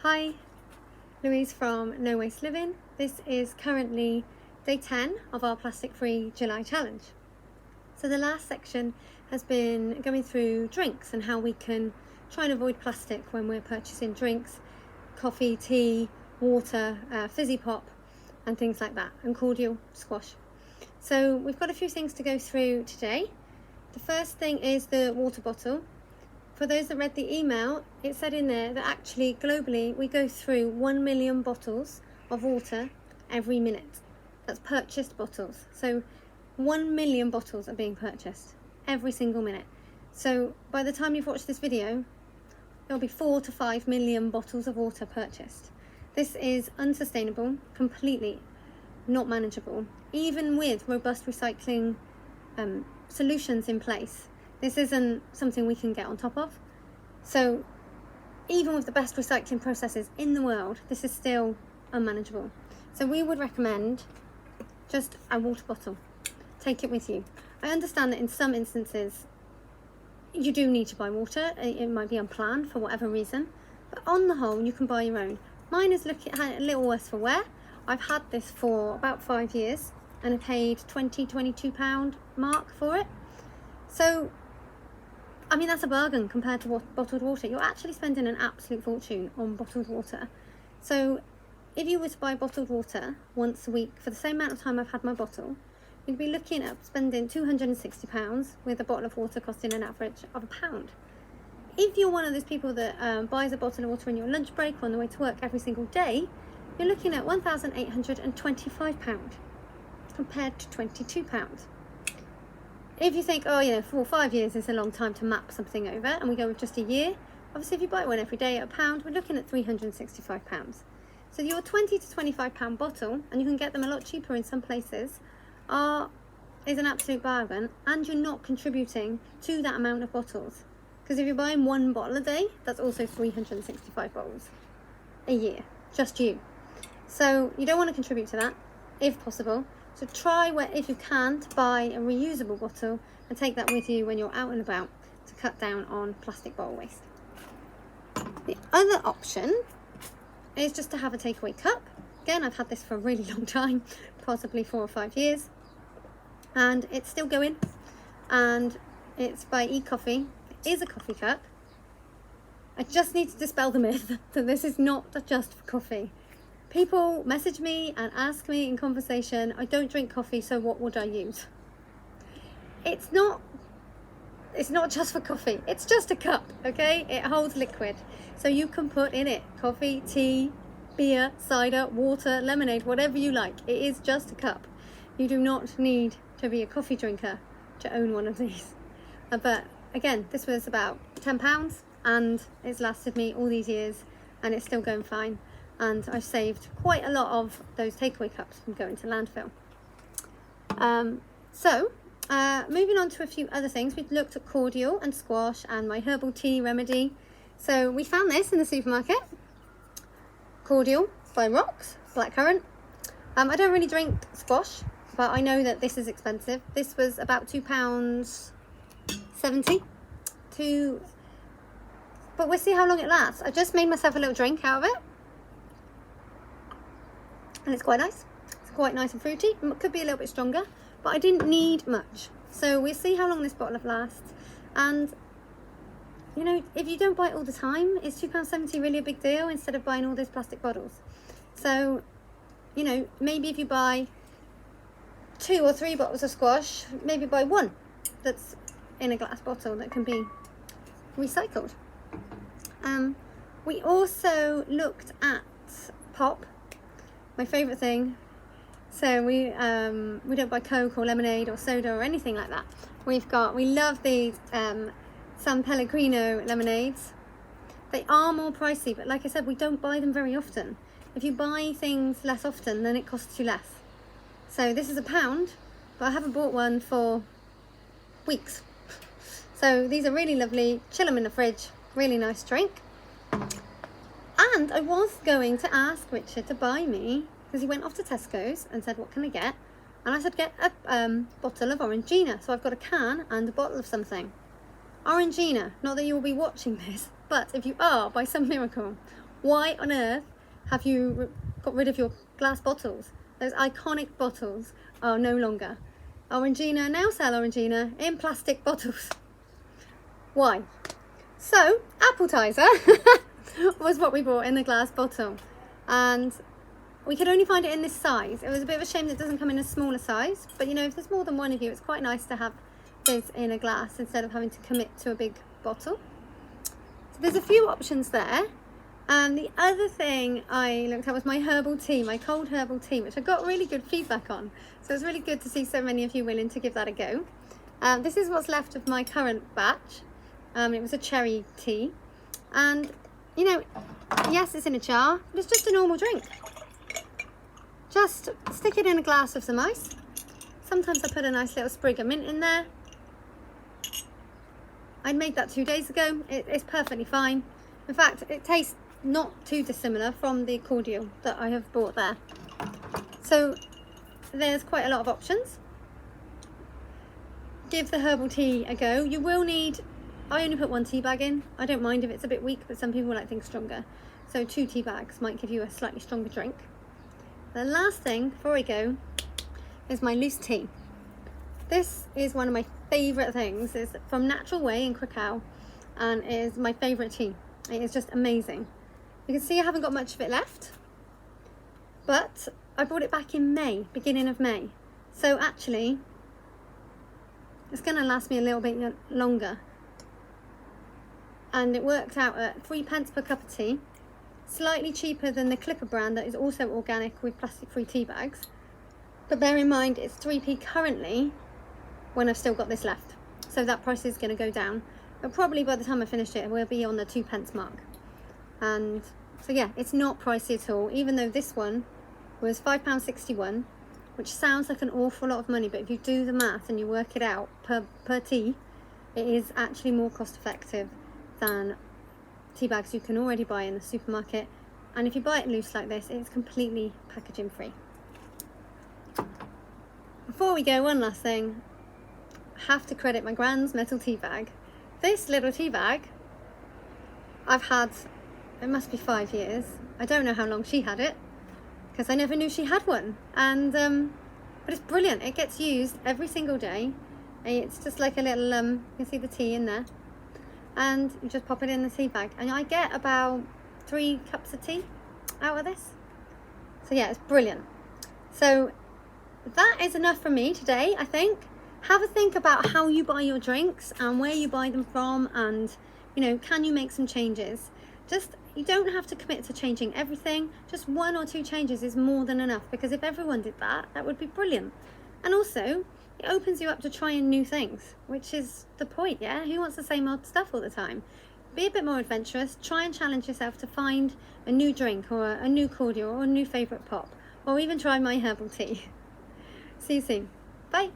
Hi, Louise from No Waste Living. This is currently day 10 of our plastic-free July challenge. So the last section has been going through drinks and how we can try and avoid plastic when we're purchasing drinks, coffee, tea, water, fizzy pop and things like that, and cordial, squash. So we've got a few things to go through today. The first thing is the water bottle. For those that read the email, it said in there that actually globally we go through 1 million bottles of water every minute. That's purchased bottles. So 1 million bottles are being purchased every single minute. So by the time you've watched this video, there'll be 4 to 5 million bottles of water purchased. This is unsustainable, completely not manageable, even with robust recycling solutions in place. This isn't something we can get on top of. So even with the best recycling processes in the world, this is still unmanageable. So we would recommend just a water bottle. Take it with you. I understand that in some instances you do need to buy water. It might be unplanned for whatever reason, but on the whole you can buy your own. Mine is a little worse for wear. I've had this for about 5 years and I paid £22 mark for it. So I mean, that's a bargain compared to bottled water. You're actually spending an absolute fortune on bottled water. So if you were to buy bottled water once a week for the same amount of time I've had my bottle, you'd be looking at spending £260 with a bottle of water costing an average of £1. If you're one of those people that buys a bottle of water in your lunch break or on the way to work every single day, you're looking at £1,825 compared to £22. If you think, oh, 4 or 5 years is a long time to map something over, and we go with just a year, obviously if you buy one every day at £1, we're looking at £365. So your £20 to £25 bottle, and you can get them a lot cheaper in some places, is an absolute bargain, and you're not contributing to that amount of bottles. Because if you're buying one bottle a day, that's also 365 bottles a year, just you. So you don't want to contribute to that, if possible. So try, if you can, to buy a reusable bottle and take that with you when you're out and about to cut down on plastic bottle waste. The other option is just to have a takeaway cup. Again, I've had this for a really long time, possibly 4 or 5 years, and it's still going, and it's by eCoffee. It is a coffee cup. I just need to dispel the myth that this is not just for coffee. People message me and ask me in conversation, I don't drink coffee, so what would I use? It's not just for coffee. It's just a cup, okay? It holds liquid. So you can put in it coffee, tea, beer, cider, water, lemonade, whatever you like. It is just a cup. You do not need to be a coffee drinker to own one of these. But again, this was about £10 and it's lasted me all these years and it's still going fine. And I've saved quite a lot of those takeaway cups from going to landfill. Moving on to a few other things, we've looked at cordial and squash and my herbal tea remedy. So we found this in the supermarket. Cordial by Rocks, blackcurrant. I don't really drink squash, but I know that this is expensive. This was about £2.70. But we'll see how long it lasts. I just made myself a little drink out of it. And it's quite nice. It's quite nice and fruity. It could be a little bit stronger, but I didn't need much. So we'll see how long this bottle lasts. And if you don't buy it all the time, is £2.70 really a big deal instead of buying all those plastic bottles? So, maybe if you buy 2 or 3 bottles of squash, maybe buy one that's in a glass bottle that can be recycled. We also looked at pop. My favourite thing. So we don't buy Coke or lemonade or soda or anything like that. We love these San Pellegrino lemonades. They are more pricey, but like I said, we don't buy them very often. If you buy things less often, then it costs you less. So this is £1, but I haven't bought one for weeks. So these are really lovely. Chill them in the fridge. Really nice drink. And I was going to ask Richard to buy me, because he went off to Tesco's and said, what can I get? And I said, get a bottle of Orangina. So I've got a can and a bottle of something. Orangina, not that you will be watching this, but if you are, by some miracle, Why on earth have you got rid of your glass bottles? Those iconic bottles are no longer. Orangina now sell Orangina in plastic bottles. Why? So, appetizer was what we bought in the glass bottle, and we could only find it in this size. It was a bit of a shame that it doesn't come in a smaller size, but you know, if there's more than one of you, it's quite nice to have this in a glass instead of having to commit to a big bottle. So there's a few options there. And the other thing I looked at was my herbal tea, my cold herbal tea, which I got really good feedback on. So it's really good to see so many of you willing to give that a go. This is what's left of my current batch. It was a cherry tea. And, you know, yes, it's in a jar, but it's just a normal drink. Just stick it in a glass of some ice. Sometimes I put a nice little sprig of mint in there. I made that 2 days ago. It's perfectly fine. In fact, it tastes not too dissimilar from the cordial that I have bought there. So there's quite a lot of options. Give the herbal tea a go. You will need, I only put 1 tea bag in. I don't mind if it's a bit weak, but some people like things stronger. So 2 tea bags might give you a slightly stronger drink. The last thing before I go is my loose tea. This is one of my favourite things. It's from Natural Way in Krakow and is my favourite tea. It is just amazing. You can see I haven't got much of it left, but I bought it back in May, beginning of May. So actually, it's going to last me a little bit longer. And it worked out at 3p per cup of tea, slightly cheaper than the Clipper brand that is also organic with plastic-free tea bags. But bear in mind, it's 3p currently when I've still got this left. So that price is going to go down. But probably by the time I finish it, we'll be on the 2p mark. And so yeah, it's not pricey at all, even though this one was £5.61, which sounds like an awful lot of money, but if you do the math and you work it out per tea, it is actually more cost effective than tea bags you can already buy in the supermarket. And if you buy it loose like this, it's completely packaging free. Before we go, one last thing. I have to credit my grand's metal tea bag. This little tea bag I've had, it must be 5 years. I don't know how long she had it, because I never knew she had one. And but it's brilliant. It gets used every single day. It's just like a little, you can see the tea in there. And you just pop it in the tea bag. And I get about 3 cups of tea out of this. So yeah, it's brilliant. So that is enough for me today, I think. Have a think about how you buy your drinks and where you buy them from, and you know, can you make some changes? Just, you don't have to commit to changing everything. Just 1 or 2 changes is more than enough, because if everyone did that, that would be brilliant. And also, it opens you up to trying new things, which is the point, yeah? Who wants the same old stuff all the time? Be a bit more adventurous. Try and challenge yourself to find a new drink or a new cordial or a new favourite pop, or even try my herbal tea. See you soon. Bye.